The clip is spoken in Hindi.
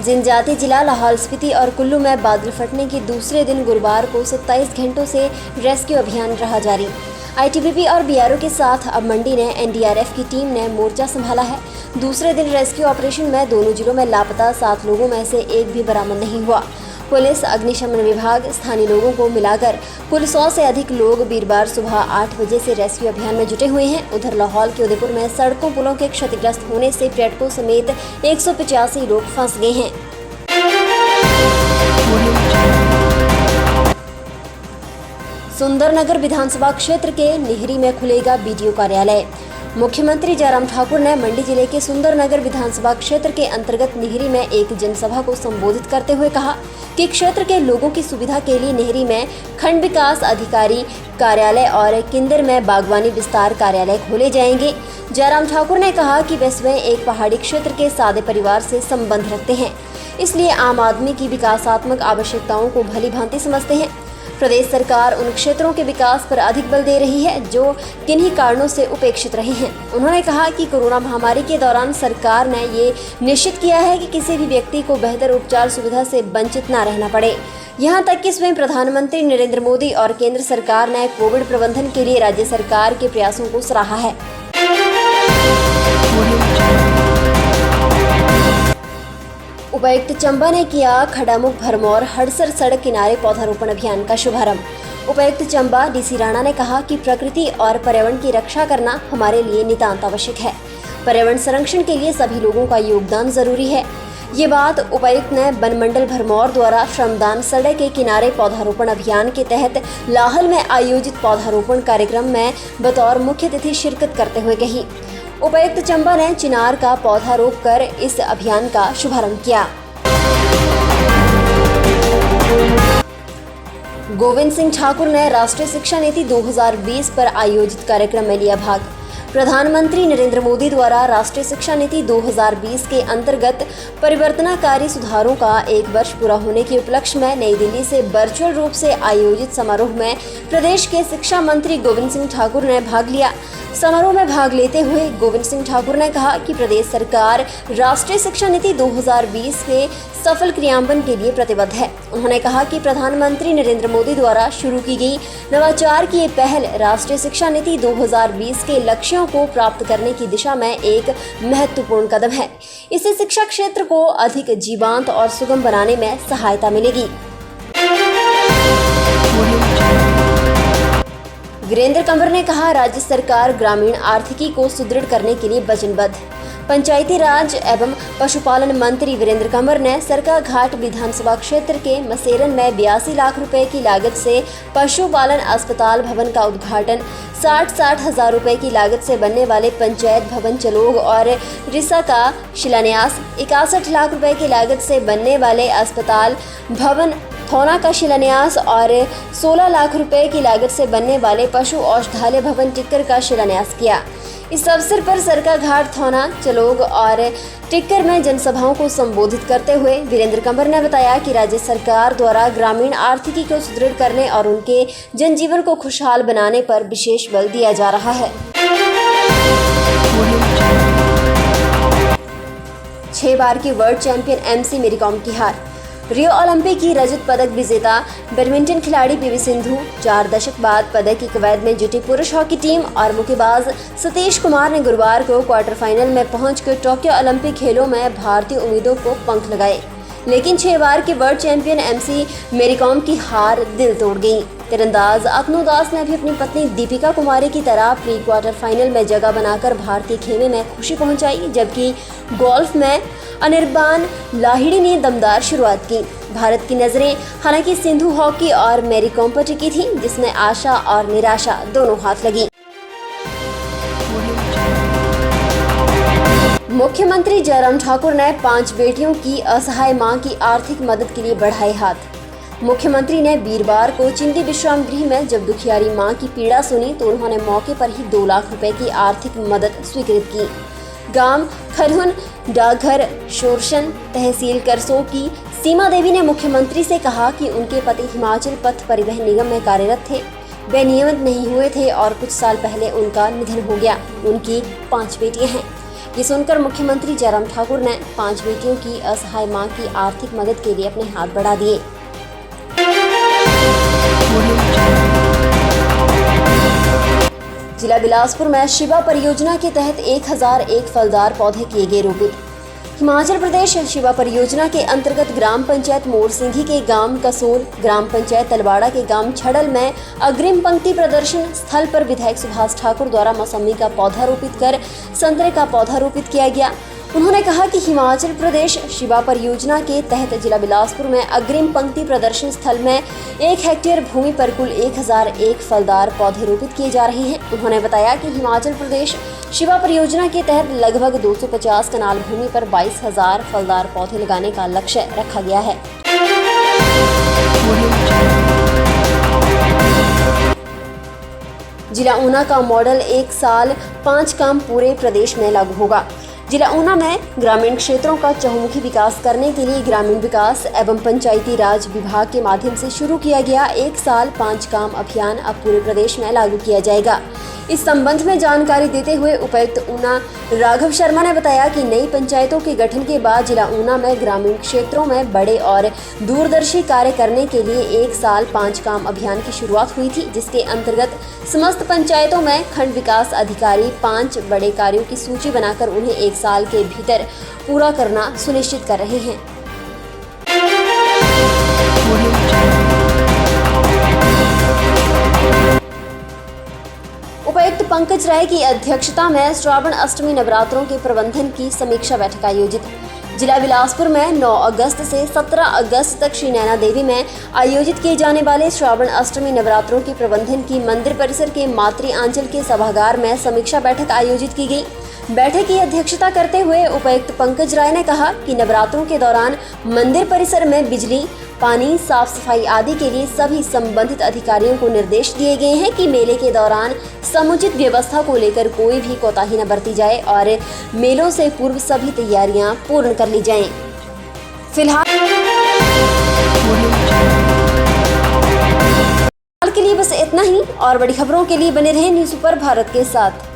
जनजातीय जिला लाहौल स्पीति और कुल्लू में बादल फटने के दूसरे दिन गुरुवार को 27 घंटों से रेस्क्यू अभियान रहा जारी। आईटीबीपी और बीआरओ के साथ अब मंडी ने एनडीआरएफ की टीम ने मोर्चा संभाला है। दूसरे दिन रेस्क्यू ऑपरेशन में दोनों जिलों में लापता 7 लोगों में से एक भी बरामद नहीं हुआ। पुलिस, अग्निशमन विभाग, स्थानीय लोगों को मिलाकर कुल 100 से अधिक लोग वीरवार सुबह 8 बजे से रेस्क्यू अभियान में जुटे हुए हैं। उधर लाहौल के उदयपुर में सड़कों पुलों के क्षतिग्रस्त होने से पर्यटकों समेत 185 लोग फंस गए हैं। सुंदरनगर विधानसभा क्षेत्र के निहरी में खुलेगा बीडीओ कार्यालय। मुख्यमंत्री जयराम ठाकुर ने मंडी जिले के सुंदरनगर विधानसभा क्षेत्र के अंतर्गत निहरी में एक जनसभा को संबोधित करते हुए कहा कि क्षेत्र के लोगों की सुविधा के लिए निहरी में खंड विकास अधिकारी कार्यालय और किंदर में बागवानी विस्तार कार्यालय खोले जाएंगे। जयराम ठाकुर ने कहा कि वे स्वयं एक पहाड़ी क्षेत्र के सादे परिवार से संबंध रखते हैं, इसलिए आम आदमी की विकासात्मक आवश्यकताओं को भली भांति समझते हैं। प्रदेश सरकार उन क्षेत्रों के विकास पर अधिक बल दे रही है जो किन्हीं कारणों से उपेक्षित रहे हैं। उन्होंने कहा कि कोरोना महामारी के दौरान सरकार ने ये निश्चित किया है कि किसी भी व्यक्ति को बेहतर उपचार सुविधा से वंचित न रहना पड़े। यहाँ तक कि स्वयं प्रधानमंत्री नरेंद्र मोदी और केंद्र सरकार ने कोविड प्रबंधन के लिए राज्य सरकार के प्रयासों को सराहा है। उपायुक्त चंबा ने किया खड़ामुख भरमौर हड़सर सड़क किनारे पौधारोपण अभियान का शुभारंभ। उपायुक्त चंबा डीसी राणा ने कहा कि प्रकृति और पर्यावरण की रक्षा करना हमारे लिए नितांत आवश्यक है। पर्यावरण संरक्षण के लिए सभी लोगों का योगदान जरूरी है। ये बात उपायुक्त ने वन मंडल भरमौर द्वारा श्रमदान सड़क के किनारे पौधारोपण अभियान के तहत लाहौल में आयोजित पौधारोपण कार्यक्रम में बतौर मुख्य अतिथि शिरकत करते हुए कही। उपायुक्त चंबा ने चिनार का पौधा रोपकर इस अभियान का शुभारंभ किया। गोविंद सिंह ठाकुर ने राष्ट्रीय शिक्षा नीति 2020 पर आयोजित कार्यक्रम में लिया भाग। प्रधानमंत्री नरेंद्र मोदी द्वारा राष्ट्रीय शिक्षा नीति 2020 के अंतर्गत परिवर्तनकारी सुधारों का 1 वर्ष पूरा होने के उपलक्ष्य में नई दिल्ली से वर्चुअल रूप से आयोजित समारोह में प्रदेश के शिक्षा मंत्री गोविंद सिंह ठाकुर ने भाग लिया। समारोह में भाग लेते हुए गोविंद सिंह ठाकुर ने कहा कि प्रदेश सरकार राष्ट्रीय शिक्षा नीति 2020 के सफल क्रियान्वयन के लिए प्रतिबद्ध है। उन्होंने कहा कि प्रधानमंत्री नरेंद्र मोदी द्वारा शुरू की गई नवाचार की ये पहल राष्ट्रीय शिक्षा नीति 2020 के लक्ष्यों को प्राप्त करने की दिशा में एक महत्वपूर्ण कदम है। इससे शिक्षा क्षेत्र को अधिक जीवंत और सुगम बनाने में सहायता मिलेगी। वीरेंद्र कंवर ने कहा, राज्य सरकार ग्रामीण आर्थिकी को सुदृढ़ करने के लिए वचनबद्ध। पंचायती राज एवं पशुपालन मंत्री वीरेंद्र कंवर ने सरकाघाट विधानसभा क्षेत्र के मसेरन में 82 लाख रुपए की लागत से पशुपालन अस्पताल भवन का उद्घाटन, 60 हजार रुपए की लागत से बनने वाले पंचायत भवन चलोग और रिसा का शिलान्यास, 61 लाख रुपए की लागत से बनने वाले अस्पताल भवन थौना का शिलान्यास और 16 लाख रुपए की लागत से बनने वाले पशु औषधालय भवन टिक्कर का शिलान्यास किया। इस अवसर पर सरकाघाट, थौना, चलोग और टिक्कर में जनसभाओं को संबोधित करते हुए वीरेंद्र कंवर ने बताया कि राज्य सरकार द्वारा ग्रामीण आर्थिकी को सुदृढ़ करने और उनके जनजीवन को खुशहाल बनाने पर विशेष बल दिया जा रहा है। 6 बार की वर्ल्ड चैंपियन एमसी मेरी कॉम की हार। रियो ओलंपिक की रजत पदक विजेता बैडमिंटन खिलाड़ी पीवी सिंधु 4 दशक बाद पदक की कवायद में जुटी पुरुष हॉकी टीम और मुक्केबाज सतीश कुमार ने गुरुवार को क्वार्टर फाइनल में पहुंचकर टोक्यो ओलंपिक खेलों में भारतीय उम्मीदों को पंख लगाए। लेकिन 6 बार की वर्ल्ड चैंपियन एमसी मेरी कॉम की हार दिल तोड़ गई। तीरंदाज अतनु दास ने भी अपनी पत्नी दीपिका कुमारी की तरह प्री क्वार्टर फाइनल में जगह बनाकर भारतीय खेमे में खुशी पहुंचाई, जबकि गोल्फ में अनिर्बान लाहिड़ी ने दमदार शुरुआत की। भारत की नजरें हालांकि सिंधु हॉकी और मेरी कॉम पर टिकी थी, जिसमें आशा और निराशा दोनों हाथ लगी। मुख्यमंत्री जयराम ठाकुर ने 5 बेटियों की असहाय मां की आर्थिक मदद के लिए बढ़ाए हाथ। मुख्यमंत्री ने वीरवार को चिंदी विश्राम गृह में जब दुखियारी मां की पीड़ा सुनी तो उन्होंने मौके पर ही 2 लाख रुपए की आर्थिक मदद स्वीकृत की। गांव खरहुन, डाकघर शोरशन, तहसील करसो की सीमा देवी ने मुख्यमंत्री से कहा कि उनके पति हिमाचल पथ परिवहन निगम में कार्यरत थे। वे नियमित नहीं हुए थे और कुछ साल पहले उनका निधन हो गया। उनकी 5 बेटियां हैं। ये सुनकर मुख्यमंत्री जयराम ठाकुर ने 5 बेटियों की असहाय मां की आर्थिक मदद के लिए अपने हाथ बढ़ा दिए। जिला बिलासपुर में शिवा परियोजना के तहत 1001 फलदार पौधे किए गए रोपित। हिमाचल प्रदेश शिवा परियोजना के अंतर्गत ग्राम पंचायत मोरसिंघी के गांव कसोल, ग्राम पंचायत तलवाड़ा के गांव छड़ल में अग्रिम पंक्ति प्रदर्शन स्थल पर विधायक सुभाष ठाकुर द्वारा मौसमी का पौधा रोपित कर संतरे का पौधा रोपित किया गया। उन्होंने कहा कि हिमाचल प्रदेश शिवा परियोजना के तहत जिला बिलासपुर में अग्रिम पंक्ति प्रदर्शन स्थल में 1 हेक्टेयर भूमि पर कुल 1001 फलदार पौधे रोपित किए जा रहे हैं। उन्होंने बताया कि हिमाचल प्रदेश शिवा परियोजना के तहत लगभग 250 कनाल भूमि पर 22,000 फलदार पौधे लगाने का लक्ष्य रखा गया है। जिला ऊना का मॉडल 1 साल 5 काम पूरे प्रदेश में लागू होगा। जिला ऊना में ग्रामीण क्षेत्रों का चहुमुखी विकास करने के लिए ग्रामीण विकास एवं पंचायती राज विभाग के माध्यम से शुरू किया गया 1 साल 5 काम अभियान अब पूरे प्रदेश में लागू किया जाएगा। इस संबंध में जानकारी देते हुए उपायुक्त ऊना राघव शर्मा ने बताया कि नई पंचायतों के गठन के बाद जिला ऊना में ग्रामीण क्षेत्रों में बड़े और दूरदर्शी कार्य करने के लिए 1 साल 5 काम अभियान की शुरुआत हुई थी, जिसके अंतर्गत समस्त पंचायतों में खंड विकास अधिकारी 5 बड़े कार्यों की सूची बनाकर उन्हें 1 साल के भीतर पूरा करना सुनिश्चित कर रहे हैं। उपायुक्त पंकज राय की अध्यक्षता में श्रावण अष्टमी नवरात्रों के प्रबंधन की समीक्षा बैठक आयोजित। जिला बिलासपुर में 9 अगस्त से 17 अगस्त तक श्री नैना देवी में आयोजित किए जाने वाले श्रावण अष्टमी नवरात्रों के प्रबंधन की मंदिर परिसर के मातृ आंचल के सभागार में समीक्षा बैठक आयोजित की गई। बैठक की अध्यक्षता करते हुए उपायुक्त पंकज राय ने कहा कि नवरात्रों के दौरान मंदिर परिसर में बिजली, पानी, साफ सफाई आदि के लिए सभी संबंधित अधिकारियों को निर्देश दिए गए हैं कि मेले के दौरान समुचित व्यवस्था को लेकर कोई भी कोताही न बरती जाए और मेलों से पूर्व सभी तैयारियां पूर्ण कर ली जाएं। फिलहाल के लिए बस इतना ही और बड़ी खबरों के लिए बने रहें न्यूज़ सुपर भारत के साथ।